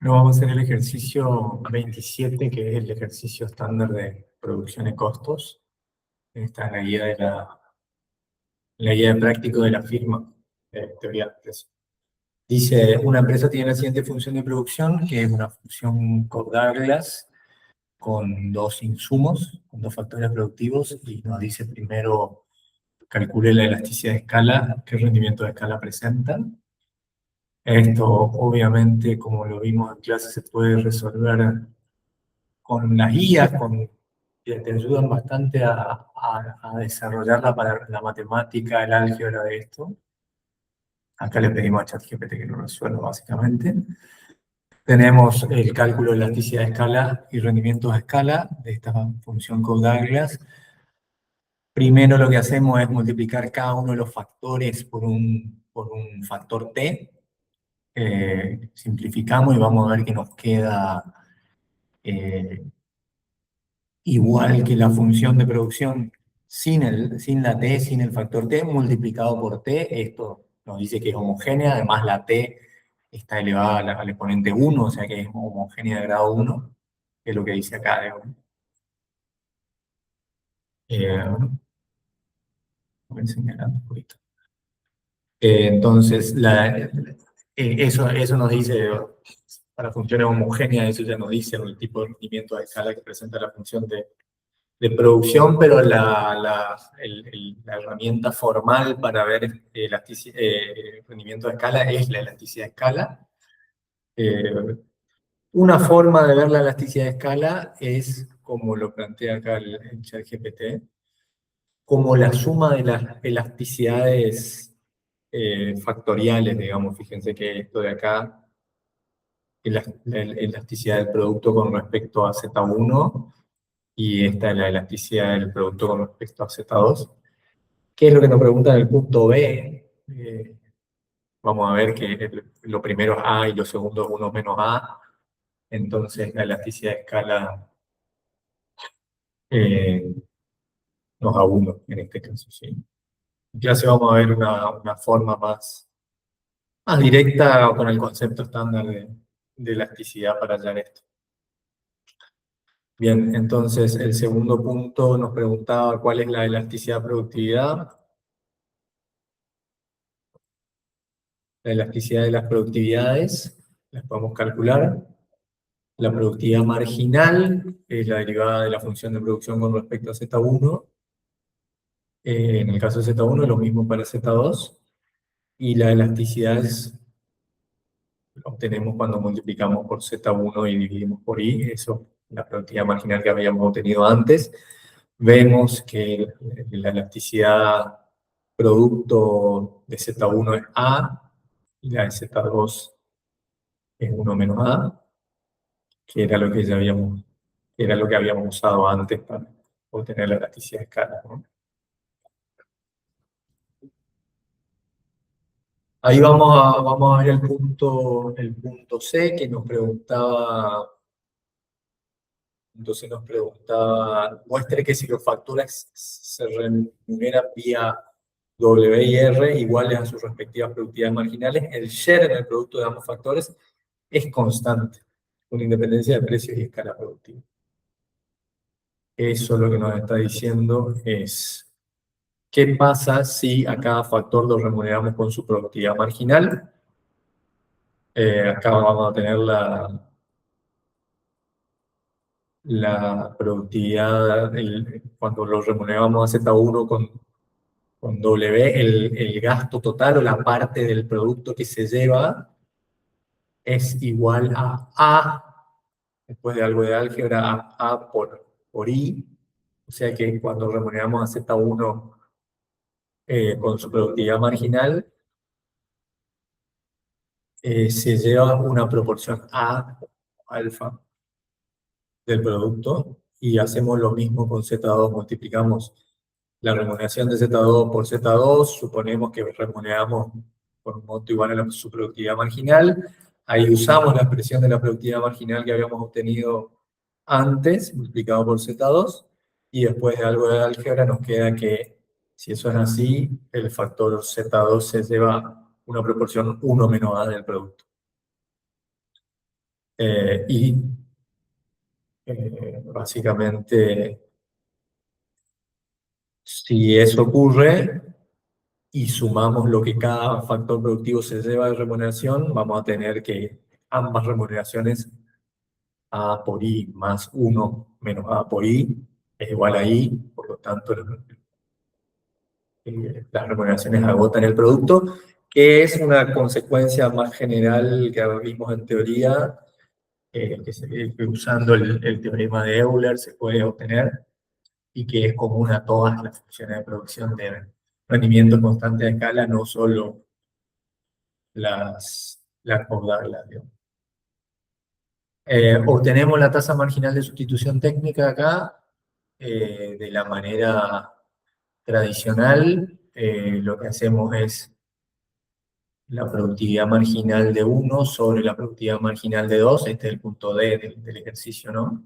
Bueno, vamos a hacer el ejercicio 27, que es el ejercicio estándar de producción y costos. Esta es la guía de práctico de la firma de teoría de empresa. Dice, una empresa tiene la siguiente función de producción, que es una función Cobb-Douglas con dos insumos, con dos factores productivos, y nos dice primero, calcule la elasticidad de escala, qué rendimiento de escala presenta. Esto, obviamente, como lo vimos en clase, se puede resolver con las guías, que te ayudan bastante a desarrollar la matemática, el álgebra de esto. Acá le pedimos a ChatGPT que lo resuelva básicamente. Tenemos el cálculo de elasticidad de escala y rendimientos a escala de esta función Cobb-Douglas. Primero lo que hacemos es multiplicar cada uno de los factores por un factor t. Simplificamos y vamos a ver que nos queda igual que la función de producción sin la t, sin el factor t, multiplicado por t. Esto nos dice que es homogénea, además la t está elevada al exponente 1, o sea que es homogénea de grado 1, que es lo que dice acá. Voy a señalar un poquito. Entonces, eso nos dice, para funciones homogéneas, eso ya nos dice el tipo de rendimiento de escala que presenta la función de producción, pero la herramienta formal para ver rendimiento de escala es la elasticidad de escala. Una forma de ver la elasticidad de escala es, como lo plantea acá el ChatGPT, como la suma de las elasticidades factoriales, digamos. Fíjense que esto de acá, la elasticidad del producto con respecto a Z1, y esta es la elasticidad del producto con respecto a Z2. ¿Qué es lo que nos pregunta en el punto B? Vamos a ver que lo primero es A y lo segundo es 1 menos A. Entonces la elasticidad de escala eh, nos da 1 en este caso. ¿Sí? En clase vamos a ver una forma más directa con el concepto estándar de elasticidad para hallar esto. Bien, entonces el segundo punto nos preguntaba cuál es la elasticidad productividad. La elasticidad de las productividades, las podemos calcular. La productividad marginal es la derivada de la función de producción con respecto a Z1. En el caso de Z1 es lo mismo para Z2. Y la elasticidad la obtenemos cuando multiplicamos por Z1 y dividimos por I. Eso, la productividad marginal que habíamos obtenido antes. Vemos que la elasticidad producto de Z1 es A y la de Z2 es 1 menos A, que era lo que ya habíamos usado antes para obtener la elasticidad de escala, ¿no? Ahí vamos a ver el punto C, que nos preguntaba. Entonces nos preguntaba, muestre que si los factores se remuneran vía W y R iguales a sus respectivas productividades marginales, el share en el producto de ambos factores es constante, con independencia de precios y escala productiva. Eso lo que nos está diciendo es, ¿qué pasa si a cada factor lo remuneramos con su productividad marginal? Acá vamos a tener la productividad, cuando lo remuneramos a Z1 con W, el gasto total o la parte del producto que se lleva es igual a A, después de algo de álgebra, A por I. O sea que cuando remuneramos a Z1 con su productividad marginal, se lleva una proporción A alfa del producto, y hacemos lo mismo con Z2, multiplicamos la remuneración de Z2 por Z2, suponemos que remuneramos por un monto igual a su productividad marginal. Ahí usamos la expresión de la productividad marginal que habíamos obtenido antes, multiplicado por Z2, y después de algo de álgebra nos queda que, si eso es así, el factor Z2 se lleva una proporción 1 menos A del producto. Y básicamente, si eso ocurre y sumamos lo que cada factor productivo se lleva de remuneración, vamos a tener que ambas remuneraciones, A por I más 1 menos A por I, es igual a I, por lo tanto las remuneraciones agotan el producto, que es una consecuencia más general que vimos en teoría, que usando el teorema de Euler se puede obtener, y que es común a todas las funciones de producción de rendimiento constante de escala, no solo las caudales, digamos. Obtenemos la tasa marginal de sustitución técnica acá de la manera tradicional. Lo que hacemos es la productividad marginal de 1 sobre la productividad marginal de 2. Este es el punto D del ejercicio, ¿no?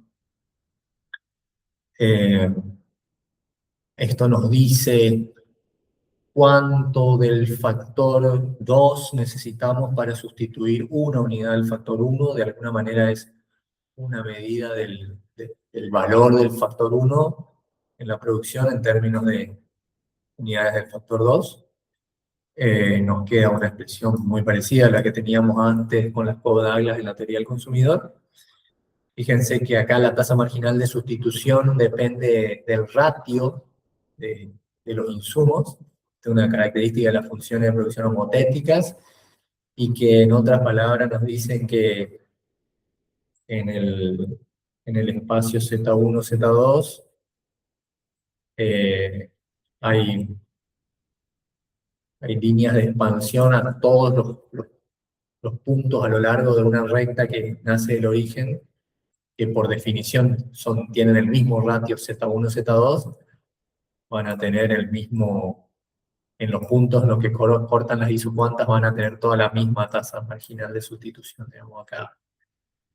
Esto nos dice cuánto del factor 2 necesitamos para sustituir una unidad del factor 1. De alguna manera es una medida del valor del factor 1 en la producción en términos de unidades del factor 2. Nos queda una expresión muy parecida a la que teníamos antes con las Cobb-Douglas en la teoría del consumidor. Fíjense que acá la tasa marginal de sustitución depende del ratio de los insumos, de una característica de las funciones de producción homotéticas, y que en otras palabras nos dicen que en el espacio Z1, Z2 hay líneas de expansión a todos los puntos a lo largo de una recta que nace del origen, que por definición tienen el mismo ratio Z1, Z2, van a tener el mismo, en los puntos en los que cortan las isocuantas, van a tener toda la misma tasa marginal de sustitución. Digamos, acá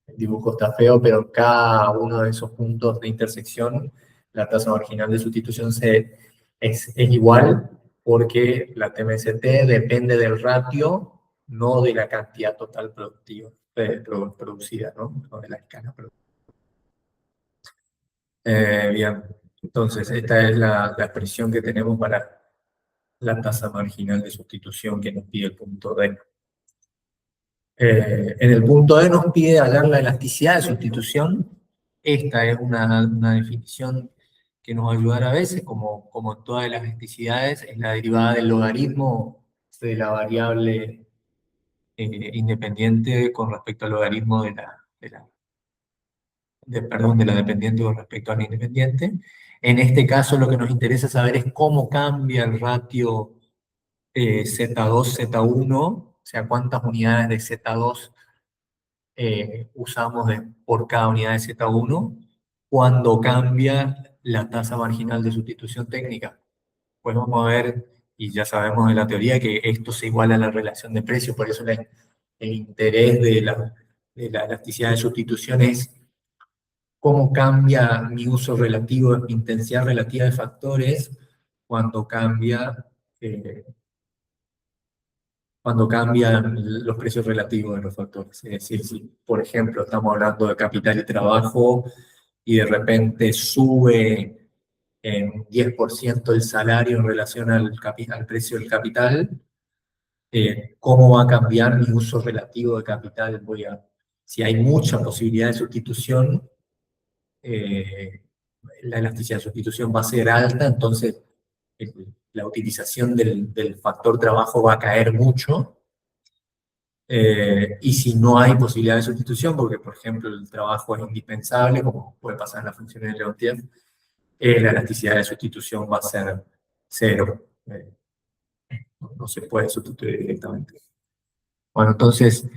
el dibujo está feo, pero cada uno de esos puntos de intersección, la tasa marginal de sustitución es igual, porque la TMST depende del ratio, no de la cantidad total productiva, producida, ¿no? No de la escala productiva. Bien, entonces esta es la expresión que tenemos para la tasa marginal de sustitución que nos pide el punto D. En el punto D nos pide hallar la elasticidad de sustitución. Esta es una definición que nos va a ayudar a veces, como en todas las elasticidades, es la derivada del logaritmo de la variable independiente con respecto al logaritmo de la dependiente con respecto a la independiente. En este caso lo que nos interesa saber es cómo cambia el ratio Z2, Z1, o sea, cuántas unidades de Z2 usamos por cada unidad de Z1 cuando cambia la tasa marginal de sustitución técnica. Pues vamos a ver, y ya sabemos de la teoría, que esto se iguala a la relación de precios, por eso el interés de la elasticidad de sustitución es cómo cambia mi uso relativo, mi intensidad relativa de factores cuando cambian los precios relativos de los factores. Es decir, si por ejemplo estamos hablando de capital y trabajo y de repente sube en 10% el salario en relación al precio del capital, ¿cómo va a cambiar mi uso relativo de capital? Si hay mucha posibilidad de sustitución, la elasticidad de sustitución va a ser alta, entonces la utilización del factor trabajo va a caer mucho. Y si no hay posibilidad de sustitución, porque por ejemplo el trabajo es indispensable, como puede pasar en las funciones de Leontief, la elasticidad de sustitución va a ser cero. No se puede sustituir directamente. Bueno, entonces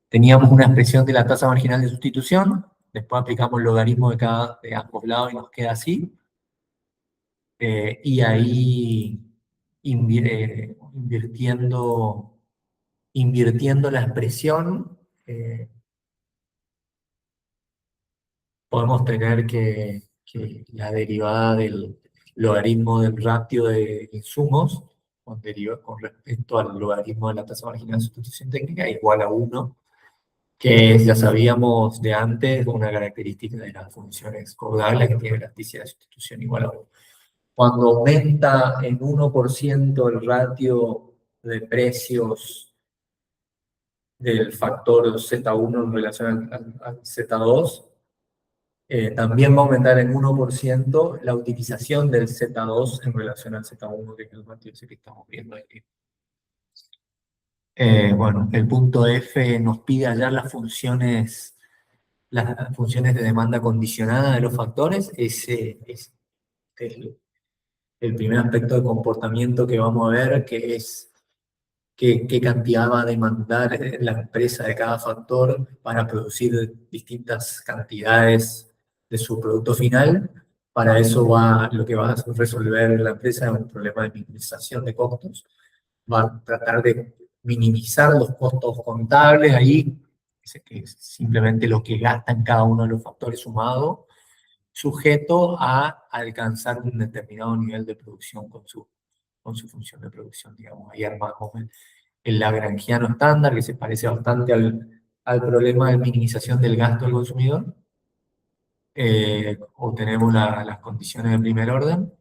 teníamos una expresión de la tasa marginal de sustitución, después aplicamos el logaritmo de ambos lados y nos queda así. Y ahí invirtiendo la expresión, podemos tener que la derivada del logaritmo del ratio de insumos con respecto al logaritmo de la tasa marginal de sustitución técnica es igual a 1. que es, ya sabíamos de antes, una característica de las funciones caudales que tiene elasticidad de sustitución igual a 1. Cuando aumenta en 1% el ratio de precios del factor Z1 en relación al Z2, también va a aumentar en 1% la utilización del Z2 en relación al Z1, que es el ratio ese que estamos viendo aquí. Bueno, el punto F nos pide hallar las funciones de demanda condicionada de los factores. Ese es el primer aspecto de comportamiento que vamos a ver, que es qué cantidad va a demandar la empresa de cada factor para producir distintas cantidades de su producto final. Para eso lo que va a resolver la empresa es un problema de minimización de costos. Va a tratar de minimizar los costos contables ahí, que es simplemente lo que gasta en cada uno de los factores sumados, sujeto a alcanzar un determinado nivel de producción con su función de producción, digamos. Ahí armamos el lagrangiano estándar, que se parece bastante al problema de minimización del gasto del consumidor. Obtenemos las condiciones de primer orden.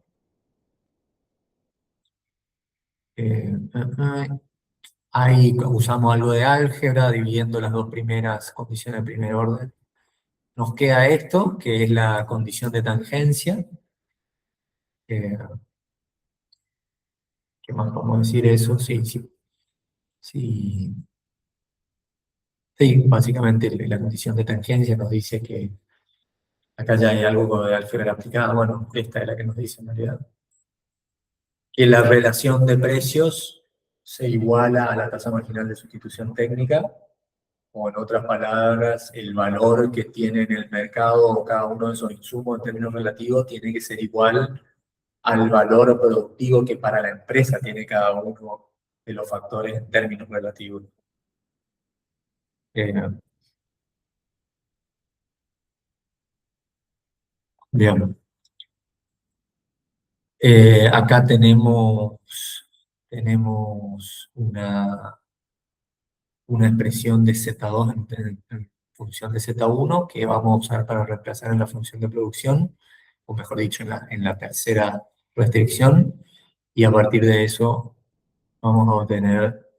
Ahí usamos algo de álgebra, dividiendo las dos primeras condiciones de primer orden. Nos queda esto, que es la condición de tangencia. ¿Qué más podemos decir eso? Sí, sí, sí. Sí, básicamente la condición de tangencia nos dice que acá ya hay algo de álgebra aplicada. Bueno, esta es la que nos dice en realidad. Que la relación de precios se iguala a la tasa marginal de sustitución técnica, o en otras palabras, el valor que tiene en el mercado cada uno de esos insumos en términos relativos tiene que ser igual al valor productivo que para la empresa tiene cada uno de los factores en términos relativos. Bien. Acá tenemos una expresión de Z2 en función de Z1 que vamos a usar para reemplazar en la función de producción, o mejor dicho, en la tercera restricción, y a partir de eso vamos a obtener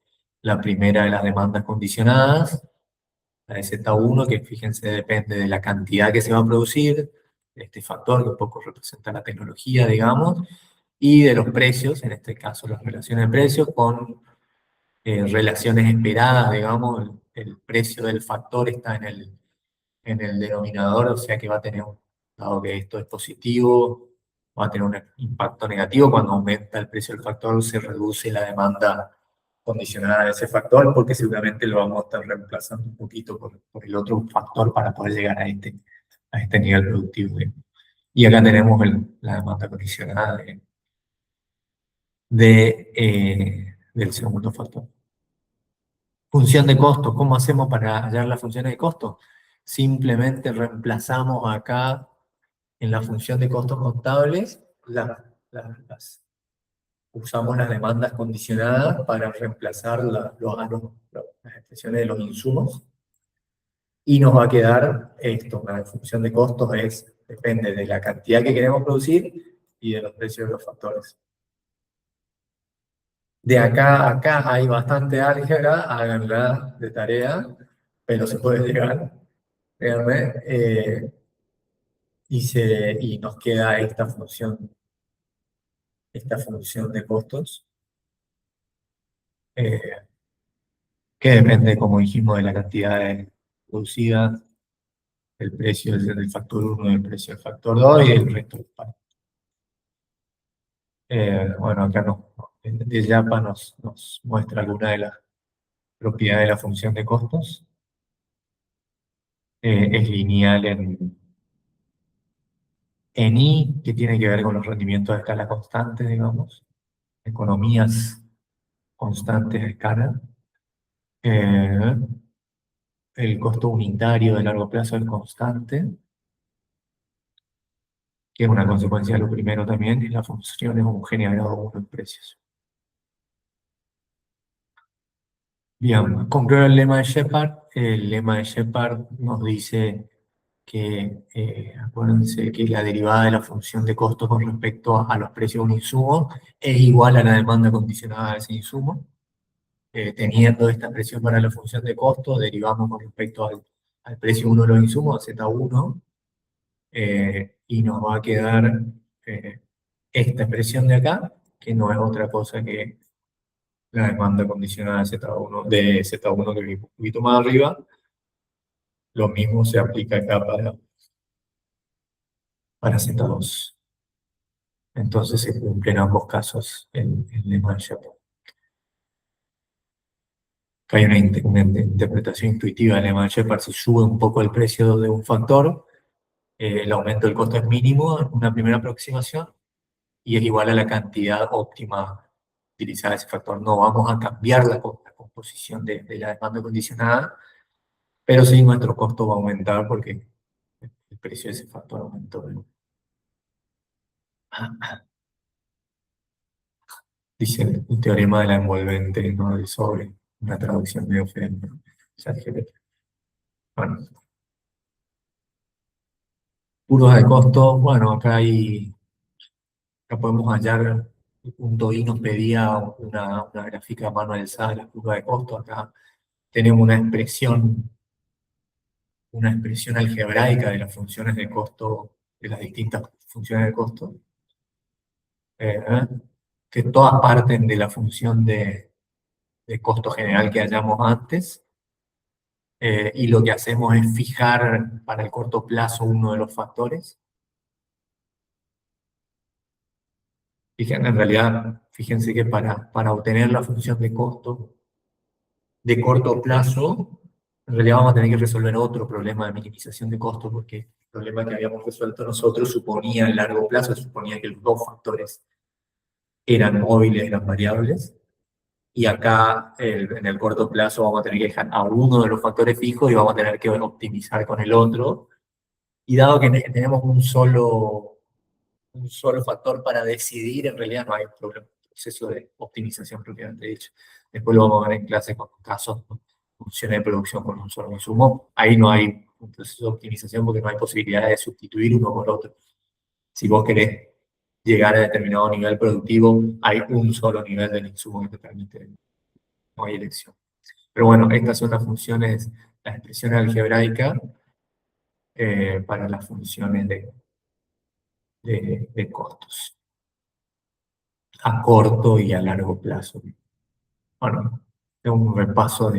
la primera de las demandas condicionadas, la de Z1, que fíjense depende de la cantidad que se va a producir, de este factor que un poco representa la tecnología, digamos, y de los precios, en este caso las relaciones de precios con relaciones esperadas, digamos, el precio del factor está en el denominador, o sea que va a tener, dado que esto es positivo, va a tener un impacto negativo. Cuando aumenta el precio del factor, se reduce la demanda condicionada de ese factor, porque seguramente lo vamos a estar reemplazando un poquito por el otro factor para poder llegar a este nivel productivo. Y acá tenemos la demanda condicionada del segundo factor. Función de costo, ¿cómo hacemos para hallar las funciones de costo? Simplemente reemplazamos acá en la función de costos contables, usamos las demandas condicionadas para reemplazar las expresiones de los insumos, y nos va a quedar esto. La función de costos depende de la cantidad que queremos producir y de los precios de los factores. De acá a acá hay bastante álgebra, háganla de tarea, pero se puede llegar, créanme, y nos queda esta función de costos, eh, que depende, como dijimos, de la cantidad producida, el precio del factor 1, el precio del factor 2 y el resto del par. Bueno, acá de Japa nos muestra alguna de las propiedades de la función de costos. Es lineal en I, que tiene que ver con los rendimientos de escala constante, digamos, economías constantes de escala. Eh, el costo unitario de largo plazo es constante, que es una consecuencia de lo primero también, y la función es homogénea grado 1 en precios. Bien, concluyo el lema de Shepard. El lema de Shepard nos dice que, acuérdense que la derivada de la función de costo con respecto a los precios de un insumo es igual a la demanda condicionada de ese insumo. Teniendo esta expresión para la función de costo, derivamos con respecto al precio de uno de los insumos, a Z1, y nos va a quedar esta expresión de acá, que no es otra cosa que la demanda condicionada de Z1 que vimos un poquito más arriba. Lo mismo se aplica acá para Z2. Entonces se cumple en ambos casos el lema de Shepard. Acá hay una interpretación intuitiva del lema de Shepard. Si sube un poco el precio de un factor, el aumento del costo es mínimo en una primera aproximación y es igual a la cantidad óptima utilizada de ese factor. No vamos a cambiar la composición de la demanda condicionada, pero sí nuestro costo va a aumentar porque el precio de ese factor aumentó. Dice el teorema de la envolvente, ¿no? Del sobre, una traducción medio fea, ¿no? ChatGPT. Bueno, curvas de costo, bueno, acá podemos hallar, un DOI nos pedía una gráfica manualizada de la curva de costo. Acá tenemos una expresión algebraica de las funciones de costo, de las distintas funciones de costo, eh, que todas parten de la función de costo general que hallamos antes, y lo que hacemos es fijar para el corto plazo uno de los factores. En realidad, fíjense que para obtener la función de costo de corto plazo, en realidad vamos a tener que resolver otro problema de minimización de costo, porque el problema que habíamos resuelto nosotros suponía a largo plazo, suponía que los dos factores eran móviles, eran variables, y acá en el corto plazo vamos a tener que dejar a uno de los factores fijos y vamos a tener que optimizar con el otro. Y dado que tenemos un solo factor para decidir, en realidad no hay un proceso de optimización propiamente dicho. Después lo vamos a ver en clase con casos, funciones de producción con un solo insumo. Ahí no hay un proceso de optimización porque no hay posibilidad de sustituir uno por otro. Si vos querés llegar a determinado nivel productivo, hay un solo nivel del insumo que te permite, no hay elección. Pero bueno, estas son las funciones, las expresiones algebraicas para las funciones de costos a corto y a largo plazo. Bueno, es un repaso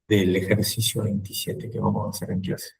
del ejercicio 27 que vamos a hacer en clase.